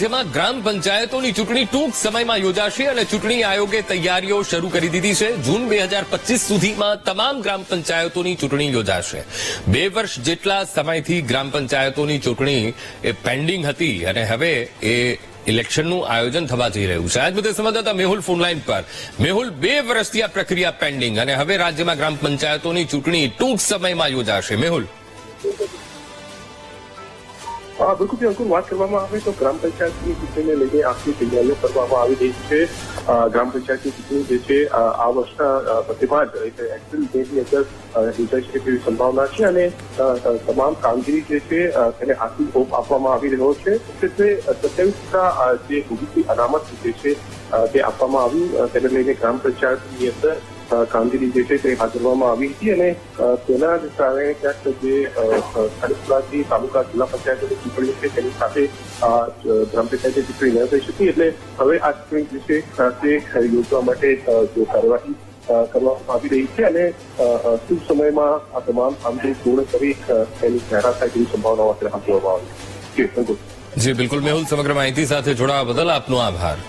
રાજ્યમાં ગ્રામ પંચાયતોની ચૂંટણી ટૂંક સમયમાં યોજાશે અને ચૂંટણી આયોગે તૈયારીઓ શરૂ કરી દીધી છે. જૂન 2025 સુધીમાં તમામ ગ્રામ પંચાયતોની ચૂંટણી યોજાશે. 2 વર્ષ જેટલા સમયથી ગ્રામ પંચાયતોની ચૂંટણી એ પેન્ડિંગ હતી અને હવે એ ઇલેક્શનનું આયોજન થવા જઈ રહ્યું છે. આજ મુદ્દે સંવાદદાતા મેહુલ ફોનલાઈન પર. મેહુલ, 2 વર્ષથી આ પ્રક્રિયા પેન્ડિંગ અને હવે રાજ્યમાં ગ્રામ પંચાયતોની ચૂંટણી ટૂંક સમયમાં યોજાશે. મેહુલ, બિલકુલ અંકુર, વાત કરવામાં આવે તો ગ્રામ પંચાયતની ચૂંટણીને લઈને આખી તૈયારીઓ કરવામાં આવી રહી છે. ગ્રામ પંચાયતની ચૂંટણી જે છે આ વર્ષના મધ્યમાં જ એટલે એપ્રિલ મેની અંદર યોજાઈ શકે તેવી સંભાવના છે અને તમામ કામગીરી જે છે તેને આખી ઓપ આપવામાં આવી રહ્યો છે. મુખ્યત્વે 27 જે ઓબીસી અનામત જે છે તે આપવામાં આવ્યું તેને લઈને ગ્રામ પંચાયતની અંદર કામગીરી જે છે તે હાથ ધરવામાં આવી હતી અને તેના જ કારણે ક્યાંક જે ખાડીપુરાથી તાલુકા જિલ્લા પંચાયતોની ચૂંટણી છે તેની સાથે ગ્રામ પંચાયતની ચૂંટણી ન થઈ શકી. એટલે હવે આ ચૂંટણી જે છે તે યોજવા માટે જે કાર્યવાહી કરવામાં આવી રહી છે અને ટૂંક સમયમાં આ તમામ કામગીરી પૂર્ણ કરી તેની જાહેરાત થાય તેવી સંભાવનાઓ અત્યારે હાથ ધરવામાં આવી છે. જી બિલકુલ મેહુલ, સમગ્ર માહિતી સાથે જોડાવા બદલ આપનો આભાર.